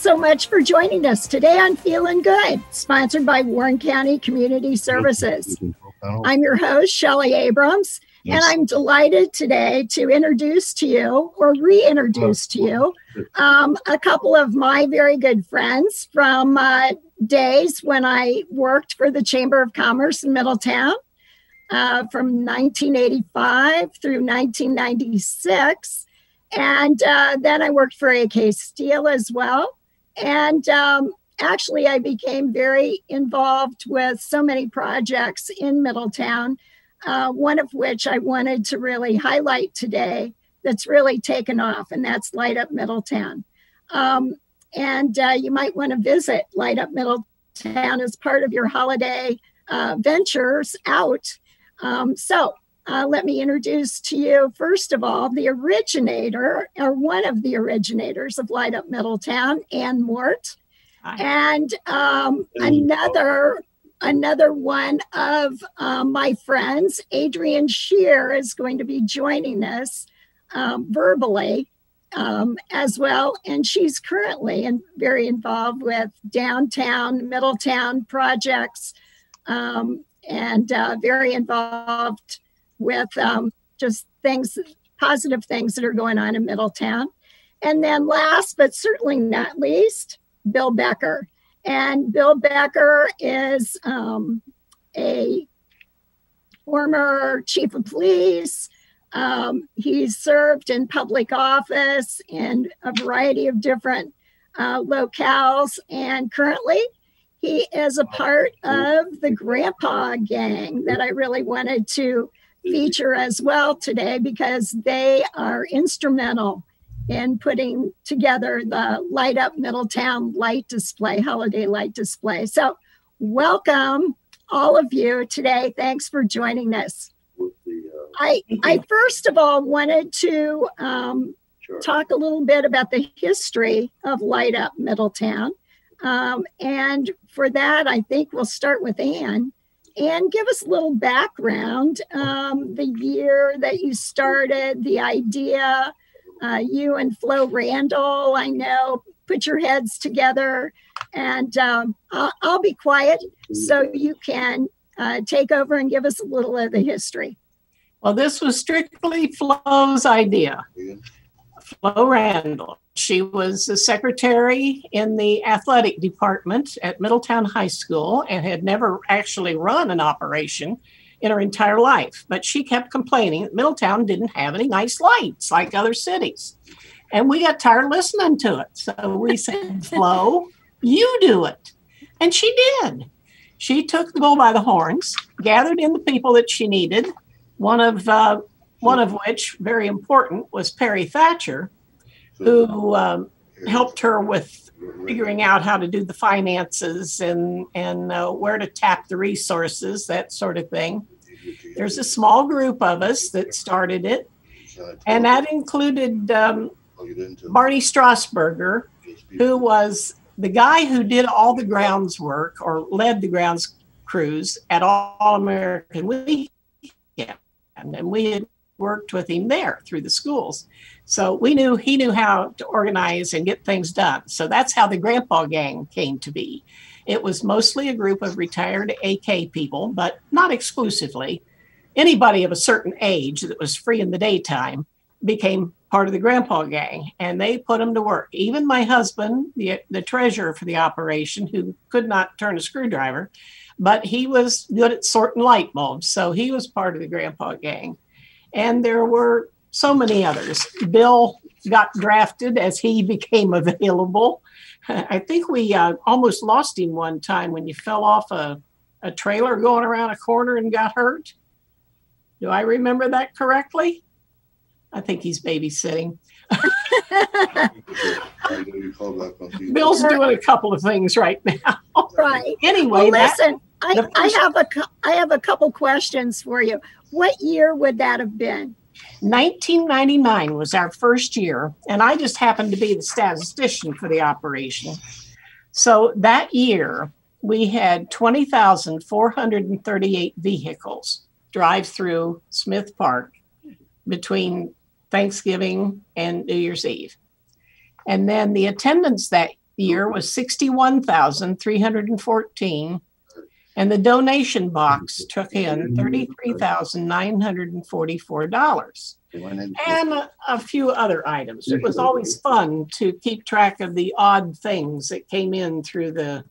so much for joining us today on Feelin Good, sponsored by Warren County Community Services. I'm your host, Shelly Abrams, and I'm delighted today to introduce to you, or reintroduce to you, a couple of my very good friends from days when I worked for the Chamber of Commerce in Middletown from 1985 through 1996. And then I worked for AK Steel as well. And actually, I became very involved with so many projects in Middletown, one of which I wanted to really highlight today that's really taken off, and that's Light Up Middletown. And you might want to visit Light Up Middletown as part of your holiday ventures out. Let me introduce to you, first of all, the originator, or one of the originators of Light Up Middletown, Ann Mort. And another one of my friends, Adrian Shear, is going to be joining us verbally as well. And she's currently very involved with downtown, Middletown projects, and very involved with just positive things that are going on in Middletown. And then last, but certainly not least, Bill Becker. And Bill Becker is a former chief of police. He's served in public office in a variety of different locales. And currently, he is a part of the Grandpa Gang that I really wanted to feature as well today, because they are instrumental in putting together the Light Up Middletown light display, holiday light display. So welcome all of you today. Thanks for joining us. I first of all wanted to talk a little bit about the history of Light Up Middletown. And for that, I think we'll start with Ann. Ann, give us a little background, the year that you started, the idea. You and Flo Randall, I know, put your heads together, and I'll be quiet so you can take over and give us a little of the history. Well, this was strictly Flo's idea. Flo Randall. She was the secretary in the athletic department at Middletown High School and had never actually run an operation in her entire life. But she kept complaining that Middletown didn't have any nice lights like other cities. And we got tired listening to it. So we said, Flo, you do it. And she did. She took the bull by the horns, gathered in the people that she needed, one of which, very important, was Perry Thatcher, who helped her with figuring out how to do the finances and where to tap the resources, that sort of thing. There's a small group of us that started it, and that included Barney Strasburger, who was the guy who did all the grounds work or led the grounds crews at All American Weekend, and we had worked with him there through the schools. So he knew how to organize and get things done. So that's how the Grandpa Gang came to be. It was mostly a group of retired AK people, but not exclusively. Anybody of a certain age that was free in the daytime became part of the Grandpa Gang, and they put them to work. Even my husband, the treasurer for the operation, who could not turn a screwdriver, but he was good at sorting light bulbs. So he was part of the Grandpa Gang. And there were so many others. Bill got drafted as he became available. I think we almost lost him one time when you fell off a trailer going around a corner and got hurt. Do I remember that correctly? I think he's babysitting. Bill's doing a couple of things right now. Right. Anyway, well, listen, I have a couple questions for you. What year would that have been? 1999 was our first year, and I just happened to be the statistician for the operation. So that year, we had 20,438 vehicles drive through Smith Park between Thanksgiving and New Year's Eve. And then the attendance that year was 61,314, and the donation box took in $33,944. And a few other items. It was always fun to keep track of the odd things that came in through the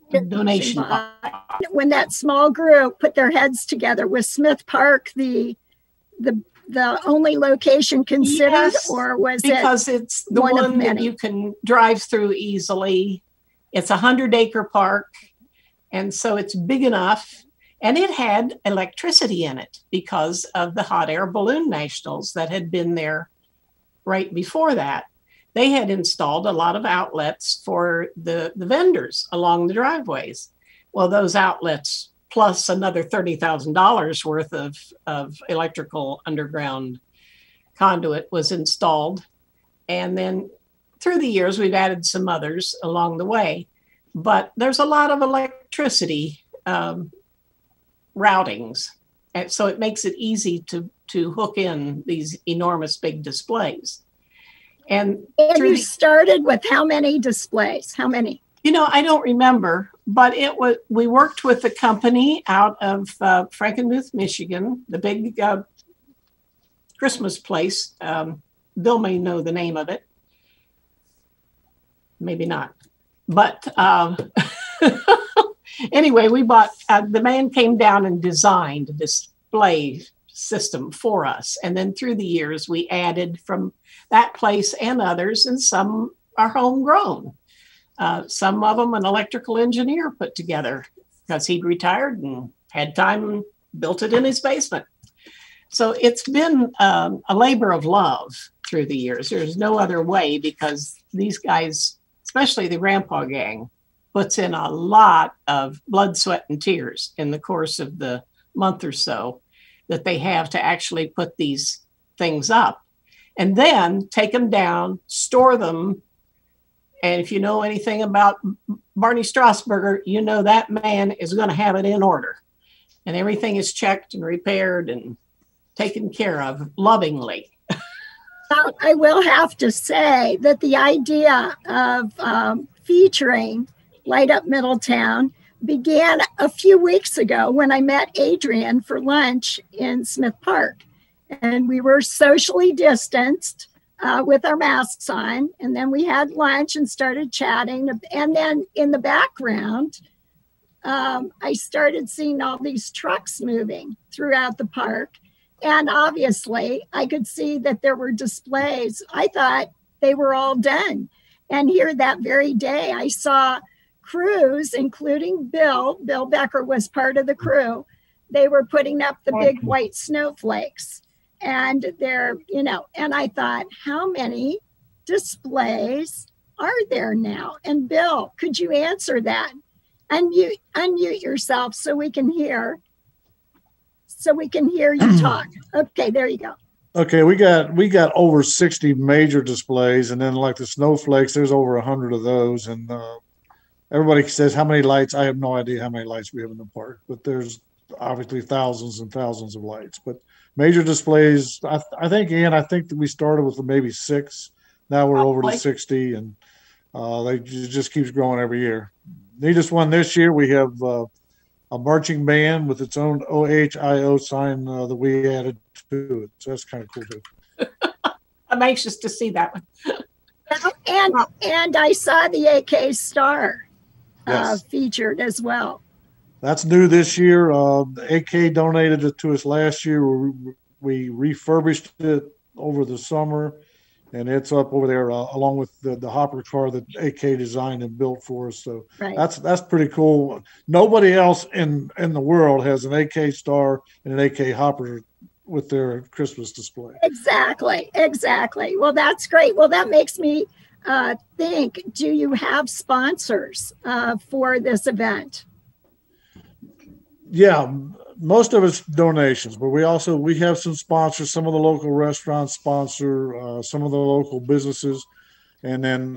donation box. When that small group put their heads together, was Smith Park the only location considered, yes, or was because it's the one that you can drive through easily. It's a 100-acre park, and so it's big enough. And it had electricity in it because of the hot air balloon nationals that had been there right before that. They had installed a lot of outlets for the vendors along the driveways. Well, those outlets plus another $30,000 worth of electrical underground conduit was installed. And then through the years, we've added some others along the way. But there's a lot of electricity routings. And so it makes it easy to hook in these enormous big displays. And you started with how many displays? How many? I don't remember, but we worked with a company out of Frankenmuth, Michigan, the big Christmas place. Bill may know the name of it. Maybe not. But anyway, we bought, the man came down and designed a display system for us. And then through the years, we added from that place and others, and some are homegrown. Some of them an electrical engineer put together because he'd retired and had time and built it in his basement. So it's been a labor of love through the years. There's no other way, because these guys, especially the Grandpa Gang, puts in a lot of blood, sweat, and tears in the course of the month or so that they have to actually put these things up, and then take them down, store them. And if you know anything about Barney Strasburger, you know that man is going to have it in order. And everything is checked and repaired and taken care of lovingly. Well, I will have to say that the idea of featuring Light Up Middletown began a few weeks ago when I met Adrian for lunch in Smith Park. And we were socially distanced with our masks on. And then we had lunch and started chatting. And then in the background, I started seeing all these trucks moving throughout the park. And obviously, I could see that there were displays. I thought they were all done. And here that very day, I saw crews, including Bill Becker was part of the crew. They were putting up the big white snowflakes. And and I thought, how many displays are there now? And Bill, could you answer that? Unmute yourself so we can hear you talk. Okay, there you go. Okay, we got over 60 major displays, and then like the snowflakes, there's over 100 of those. And everybody says how many lights. I have no idea how many lights we have in the park, but there's obviously thousands and thousands of lights. But major displays, I think that we started with maybe 6. Now we're over to 60, and it just keeps growing every year. Neatest one this year, we have a marching band with its own OHIO sign that we added to it. So that's kind of cool too. I'm anxious to see that one. And I saw the AK Star featured as well. That's new this year. The AK donated it to us last year. We refurbished it over the summer, and it's up over there along with the hopper car that AK designed and built for us. So that's pretty cool. Nobody else in the world has an AK Star and an AK hopper with their Christmas display. Exactly. Well, that's great. Well, that makes me think, do you have sponsors for this event? Yeah, most of it's donations, but we have some sponsors. Some of the local restaurants sponsor some of the local businesses, and then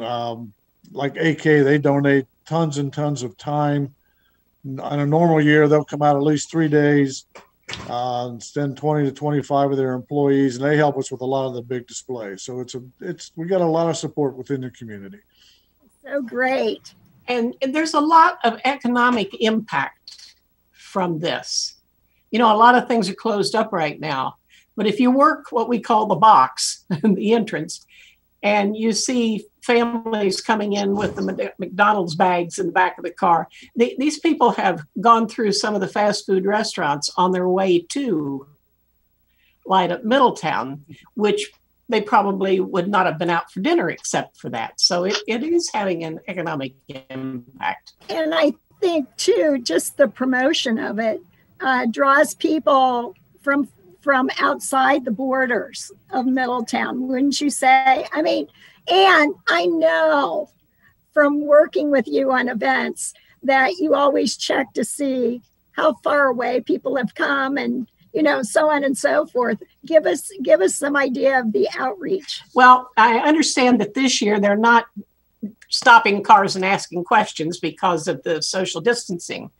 like AK, they donate tons and tons of time. On a normal year, they'll come out at least 3 days send 20 to 25 of their employees, and they help us with a lot of the big displays. So we got a lot of support within the community. So great. And there's a lot of economic impact from this. You know, a lot of things are closed up right now, but if you work what we call the box, the entrance, and you see families coming in with the McDonald's bags in the back of the car, these people have gone through some of the fast food restaurants on their way to Light Up Middletown, which they probably would not have been out for dinner except for that. So it is having an economic impact. And I think, too, just the promotion of it draws people from outside the borders of Middletown, wouldn't you say? I mean, and I know from working with you on events that you always check to see how far away people have come and, you know, so on and so forth. Give us some idea of the outreach. Well, I understand that this year they're not stopping cars and asking questions because of the social distancing.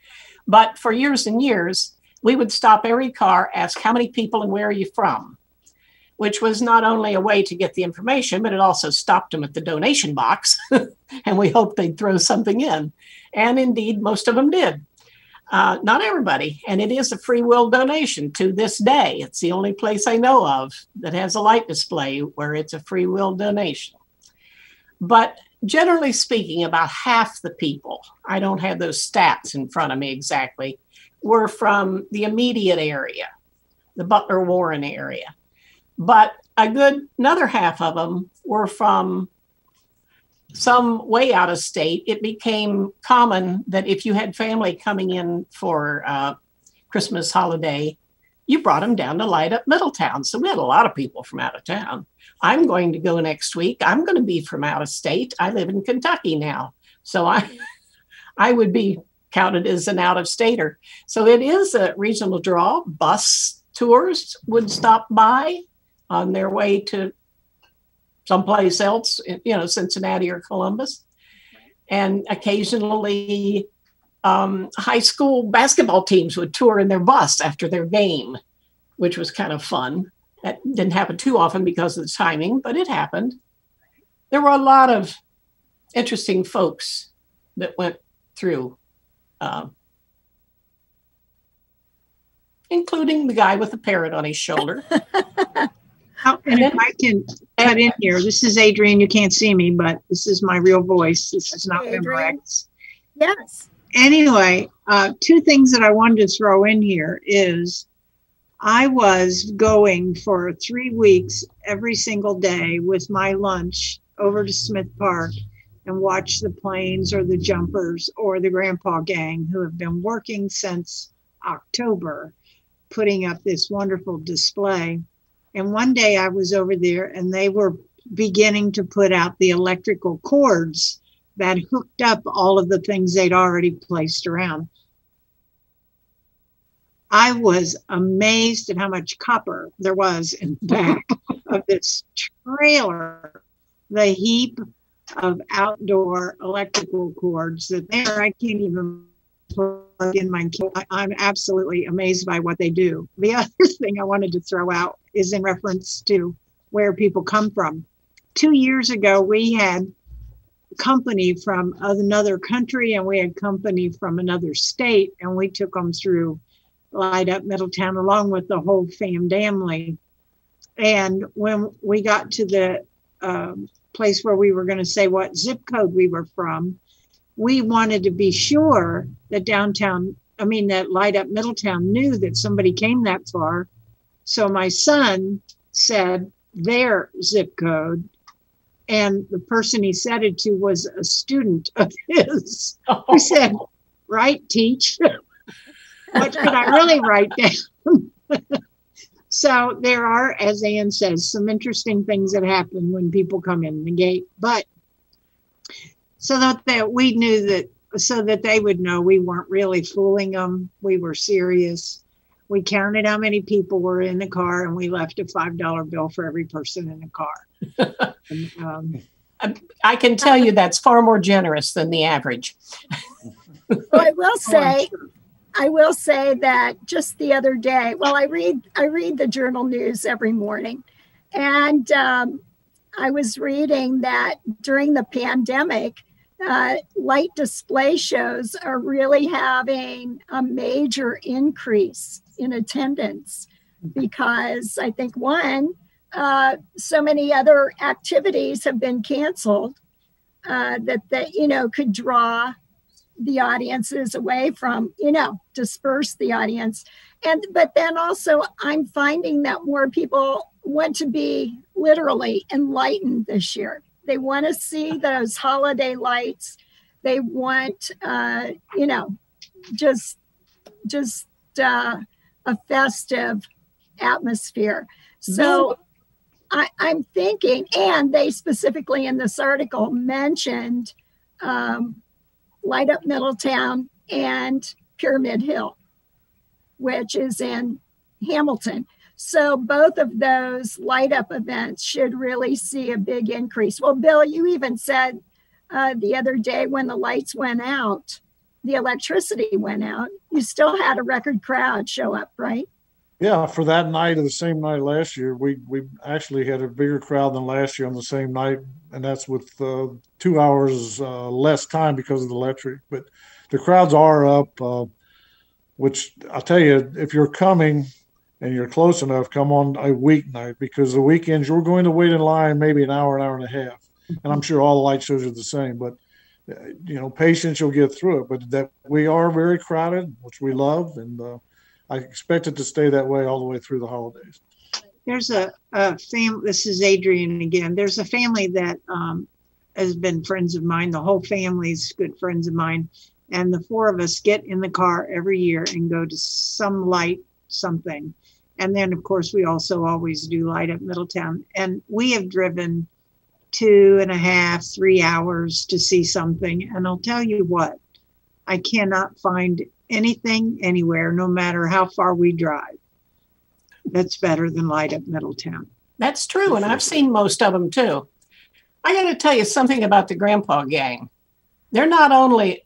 But for years and years, we would stop every car, ask how many people and where are you from, which was not only a way to get the information, but it also stopped them at the donation box. And we hoped they'd throw something in. And indeed, most of them did. Not everybody. And it is a free will donation to this day. It's the only place I know of that has a light display where it's a free will donation. But generally speaking, about half the people, I don't have those stats in front of me exactly, were from the immediate area, the Butler Warren area. But another half of them were from some way out of state. It became common that if you had family coming in for Christmas holiday, you brought them down to Light Up Middletown. So we had a lot of people from out of town. I'm going to go next week. I'm going to be from out of state. I live in Kentucky now. So I would be counted as an out-of-stater. So it is a regional draw. Bus tours would stop by on their way to someplace else, you know, Cincinnati or Columbus. And occasionally high school basketball teams would tour in their bus after their game, which was kind of fun. That didn't happen too often because of the timing, but it happened. There were a lot of interesting folks that went through, including the guy with the parrot on his shoulder. And if I can cut in here, this is Adrienne. You can't see me, but this is my real voice. This is not Memorex. Yes. Anyway, two things that I wanted to throw in here is I was going for 3 weeks every single day with my lunch over to Smith Park and watch the planes or the jumpers or the grandpa gang who have been working since October, putting up this wonderful display. And one day I was over there and they were beginning to put out the electrical cords that hooked up all of the things they'd already placed around. I was amazed at how much copper there was in the back of this trailer, the heap of outdoor electrical cords that there I can't even plug in my kit. I'm absolutely amazed by what they do. The other thing I wanted to throw out is in reference to where people come from. 2 years ago, we had company from another country and we had company from another state, and we took them through Light Up Middletown along with the whole family. And when we got to the place where we were going to say what zip code we were from, we wanted to be sure that that Light Up Middletown knew that somebody came that far. So my son said their zip code, and the person he said it to was a student of his. He said, "Right, teach." What could I really write down? So there are, as Ann says, some interesting things that happen when people come in the gate. But so that we knew that, so that they would know we weren't really fooling them. We were serious. We counted how many people were in the car, and we left a $5 bill for every person in the car. And, I can tell you that's far more generous than the average. Well, I will say, I will say that just the other day, well, I read the journal news every morning, and I was reading that during the pandemic, light display shows are really having a major increase in attendance because I think so many other activities have been canceled that could draw the audiences away from, disperse the audience. But then also I'm finding that more people want to be literally enlightened this year. They want to see those holiday lights. They want, just a festive atmosphere. So I'm thinking, and they specifically in this article mentioned Light Up Middletown and Pyramid Hill, which is in Hamilton. So both of those light up events should really see a big increase. Well, Bill, you even said the other day when the lights went out, the electricity went out, you still had a record crowd show up, right? Yeah, for that night of the same night last year, we actually had a bigger crowd than last year on the same night, and that's with 2 hours less time because of the electric. But the crowds are up, which I'll tell you, if you're coming and you're close enough, come on a weeknight, because the weekends you're going to wait in line maybe an hour and a half. And I'm sure all the light shows are the same, but patience, you'll get through it. But that we are very crowded, which we love, and I expect it to stay that way all the way through the holidays. There's a family, this is Adrian again. There's a family that has been friends of mine. The whole family's good friends of mine. And the four of us get in the car every year and go to some light something. And then, of course, we also always do Light Up Middletown. And we have driven 2.5, 3 hours to see something. And I'll tell you what, I cannot find anything anywhere, no matter how far we drive, that's better than Light Up Middletown. That's true. And I've seen most of them too. I got to tell you something about the Grandpa Gang. They're not only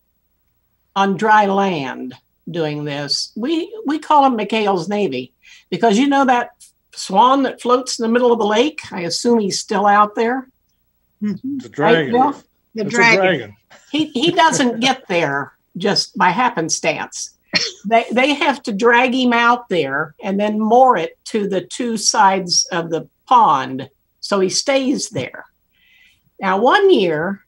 on dry land doing this. We call them McHale's Navy, because that swan that floats in the middle of the lake, I assume he's still out there. It's a dragon. Right, the dragon. He doesn't get there just by happenstance. They have to drag him out there and then moor it to the two sides of the pond so he stays there. Now, one year,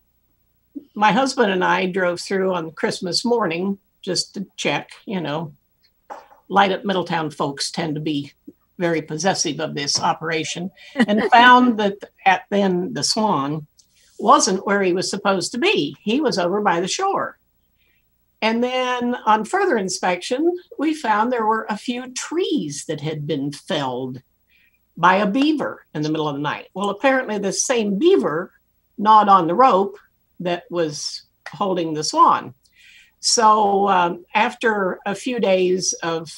my husband and I drove through on Christmas morning just to check, Light Up Middletown folks tend to be very possessive of this operation, and found that then the swan wasn't where he was supposed to be. He was over by the shore. And then on further inspection, we found there were a few trees that had been felled by a beaver in the middle of the night. Well, apparently the same beaver gnawed on the rope that was holding the swan. So after a few days of,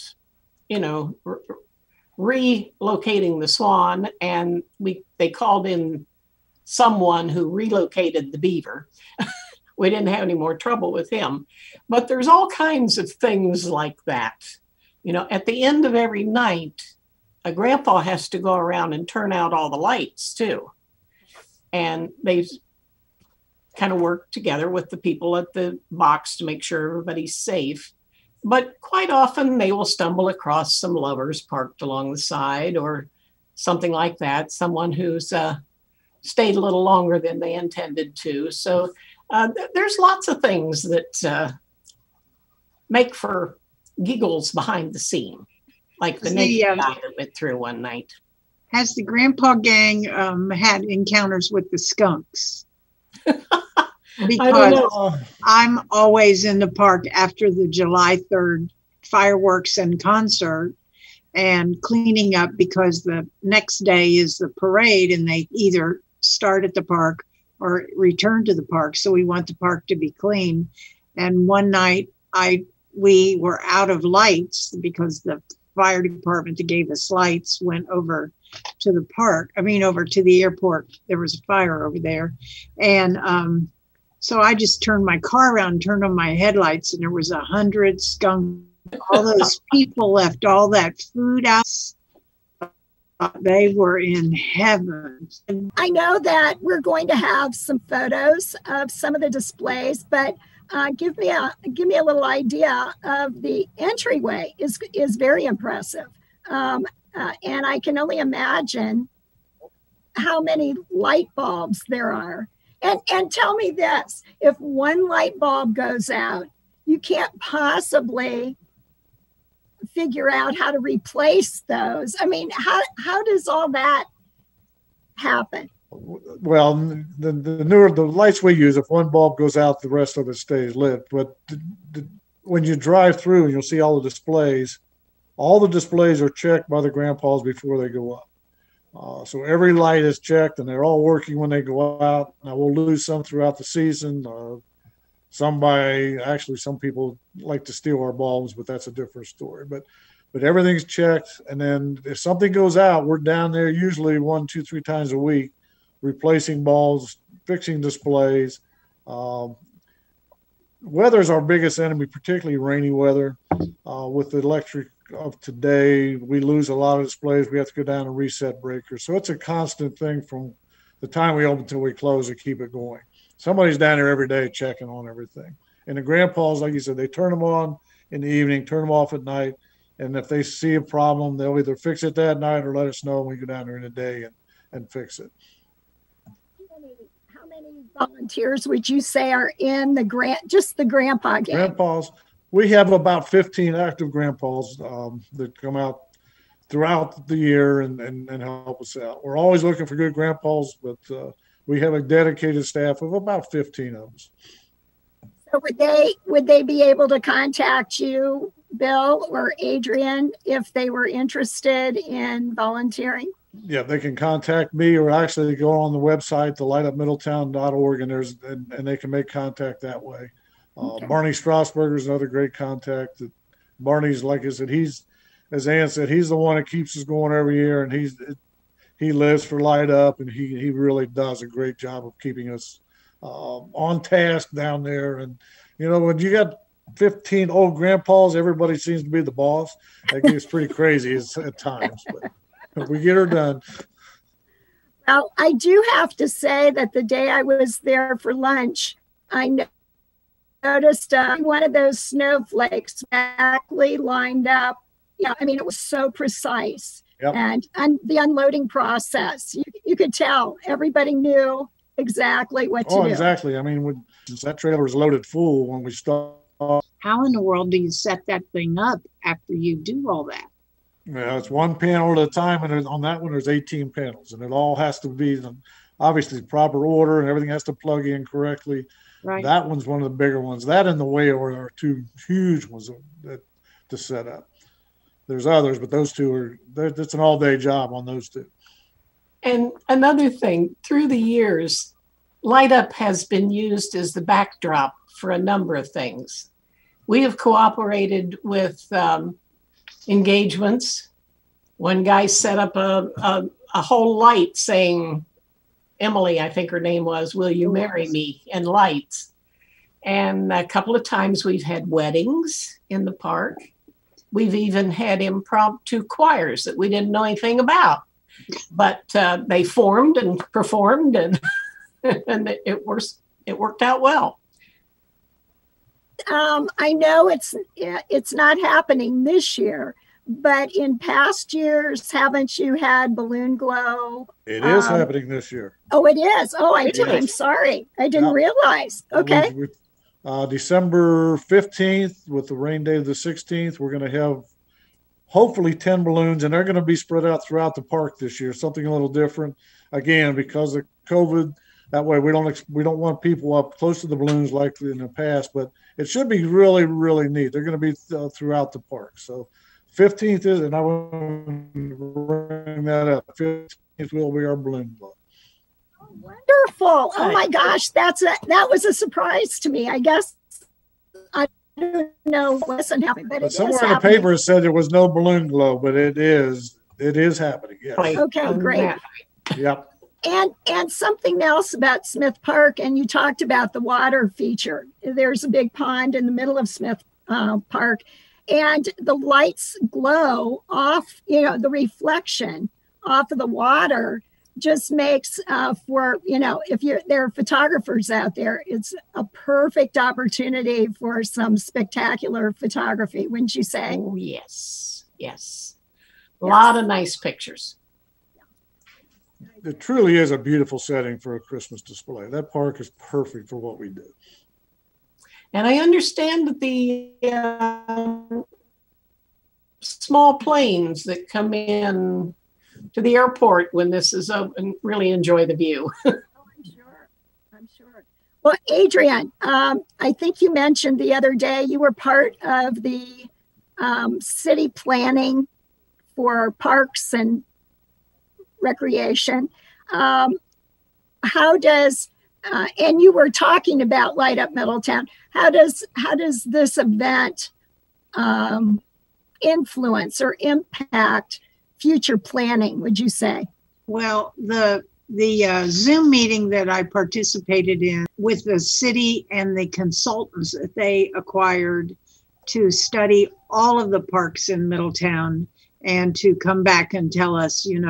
relocating the swan, and they called in someone who relocated the beaver. We didn't have any more trouble with him. But there's all kinds of things like that. At the end of every night, a grandpa has to go around and turn out all the lights too. And they kind of work together with the people at the box to make sure everybody's safe. But quite often they will stumble across some lovers parked along the side or something like that, someone who's stayed a little longer than they intended to. So there's lots of things that make for giggles behind the scene, like the naked guy that went through one night. Has the Grandpa Gang had encounters with the skunks? Because I'm always in the park after the July 3rd fireworks and concert and cleaning up, because the next day is the parade and they either start at the park or return to the park. So we want the park to be clean. And one night we were out of lights because the fire department that gave us lights went over to the park. Over to the airport. There was a fire over there. And so I just turned my car around, turned on my headlights, and there was 100 skunks all those people left all that food out. They were in heaven. I know that we're going to have some photos of some of the displays, but give me a little idea of the entryway. Is very impressive, and I can only imagine how many light bulbs there are. And tell me this: if one light bulb goes out, you can't possibly figure out how to replace those. I mean, how does all that happen? Well, the lights we use, if one bulb goes out, the rest of it stays lit. But when you drive through and you'll see all the displays are checked by the grandpas before they go up. So every light is checked and they're all working when they go out. Now we'll lose some throughout the season. Some people like to steal our bulbs, but that's a different story. But everything's checked. And then if something goes out, we're down there usually 1, 2, 3 times a week, replacing bulbs, fixing displays. Weather's our biggest enemy, particularly rainy weather. With the electric of today, we lose a lot of displays. We have to go down and reset breakers. So it's a constant thing from the time we open till we close to keep it going. Somebody's down there every day checking on everything. And the grandpas, like you said, they turn them on in the evening, turn them off at night. And if they see a problem, they'll either fix it that night or let us know when we go down there in the day and fix it. How many volunteers would you say are in the grandpa gang? Grandpas, we have about 15 active grandpas that come out throughout the year and help us out. We're always looking for good grandpas, but we have a dedicated staff of about 15 of us. So would they be able to contact you, Bill or Adrian, if they were interested in volunteering? Yeah, they can contact me, or actually go on the website, the lightupmiddletown.org, and they can make contact that way. Okay. Barney Strasburger is another great contact. Barney's, like I said, as Ann said, he's the one that keeps us going every year, and he lives for Light Up, and he really does a great job of keeping us on task down there. And when you got 15 old grandpas, everybody seems to be the boss. That gets pretty crazy at times, but we get her done. Well, I do have to say that the day I was there for lunch, I noticed one of those snowflakes exactly lined up. Yeah, I mean, it was so precise. Yep. And the unloading process, you could tell everybody knew exactly what to do. Oh, exactly. I mean, since that trailer was loaded full when we started. How in the world do you set that thing up after you do all that? Yeah, it's one panel at a time, and on that one there's 18 panels, and it all has to be obviously proper order, and everything has to plug in correctly. Right. That one's one of the bigger ones. That and the way are 2 huge ones to set up. There's others, but those 2 it's an all-day job on those 2. And another thing, through the years, Light Up has been used as the backdrop for a number of things. We have cooperated with engagements. One guy set up a whole light saying, Emily, I think her name was, "Will you marry me?" and lights. And a couple of times we've had weddings in the park. We've even had impromptu choirs that we didn't know anything about, but they formed and performed, and and it worked out well. I know it's not happening this year, but in past years, haven't you had balloon glow? It is happening this year. Oh, it is. Oh, I'm sorry. I didn't realize. Okay. December 15th with the rain day of the 16th, we're going to have hopefully 10 balloons, and they're going to be spread out throughout the park this year. Something a little different, again, because of COVID. That way we don't want people up close to the balloons like in the past, but it should be really, really neat. They're going to be throughout the park. So 15th is, and I want to bring that up, 15th will be our balloon blow. Wonderful. Oh my gosh, that was a surprise to me. I guess I don't know what's happening, but somewhere in the paper it said there was no balloon glow, but it is happening. Yes. Okay, great. Yep. And something else about Smith Park, and you talked about the water feature. There's a big pond in the middle of Smith Park, And the lights glow off, the reflection off of the water just makes for, if there are photographers out there, it's a perfect opportunity for some spectacular photography, wouldn't you say? Oh, yes. Yes. A lot of nice pictures. It truly is a beautiful setting for a Christmas display. That park is perfect for what we do. And I understand that the small planes that come in to the airport when this is open really enjoy the view. Oh, I'm sure. Well, Adrienne, I think you mentioned the other day you were part of the city planning for parks and recreation. How does and you were talking about Light Up Middletown. How does this event influence or impact future planning, would you say? Well, the Zoom meeting that I participated in with the city and the consultants that they acquired to study all of the parks in Middletown and to come back and tell us, in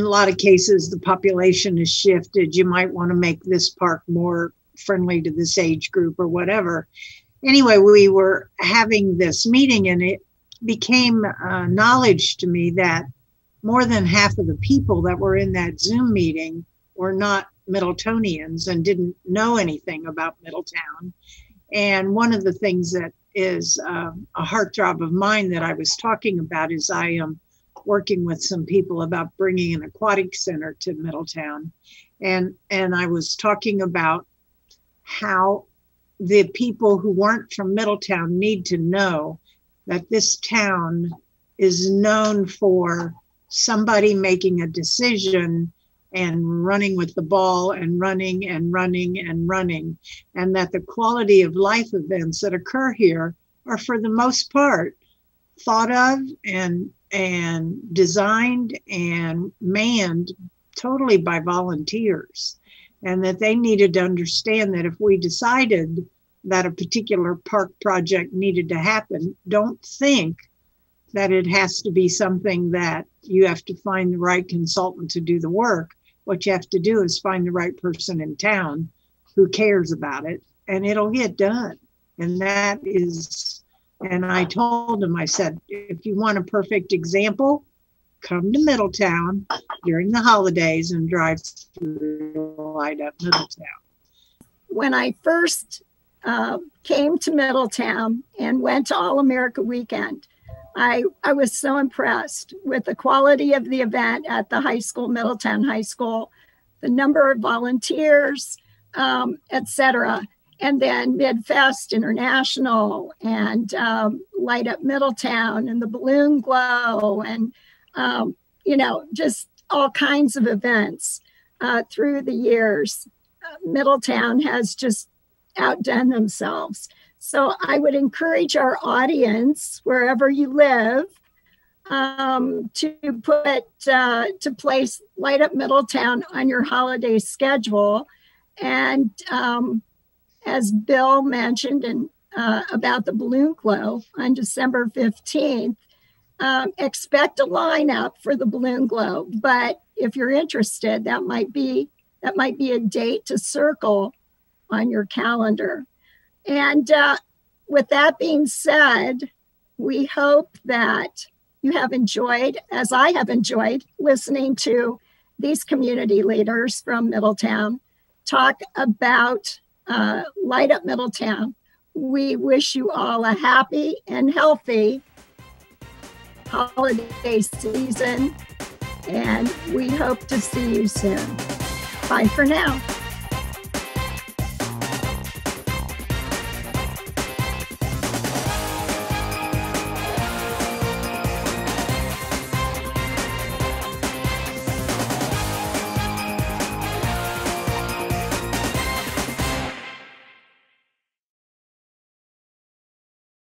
a lot of cases, the population has shifted. You might want to make this park more friendly to this age group or whatever. Anyway, we were having this meeting and it became knowledge to me that more than half of the people that were in that Zoom meeting were not Middletonians and didn't know anything about Middletown. And one of the things that is a heartthrob of mine that I was talking about is I am working with some people about bringing an aquatic center to Middletown. And I was talking about how the people who weren't from Middletown need to know that this town is known for somebody making a decision and running with the ball and running and running and running, and that the quality of life events that occur here are for the most part thought of and designed and manned totally by volunteers, and that they needed to understand that if we decided that a particular park project needed to happen, don't think that it has to be something that you have to find the right consultant to do the work. What you have to do is find the right person in town who cares about it, and it'll get done. And that is, and I told him, I said, if you want a perfect example, come to Middletown during the holidays and drive through Light Up Middletown. When I first came to Middletown and went to All America Weekend, I was so impressed with the quality of the event at the high school, Middletown High School, the number of volunteers, etc. And then Midfest International and Light Up Middletown and the Balloon Glow and, just all kinds of events through the years. Middletown has just outdone themselves. So I would encourage our audience, wherever you live, to place Light Up Middletown on your holiday schedule. And as Bill mentioned and about the Balloon Glow on December 15th, expect a lineup for the Balloon Glow. But if you're interested, that might be a date to circle on your calendar. And with that being said, we hope that you have enjoyed, as I have enjoyed, listening to these community leaders from Middletown talk about Light Up Middletown. We wish you all a happy and healthy holiday season, and we hope to see you soon. Bye for now.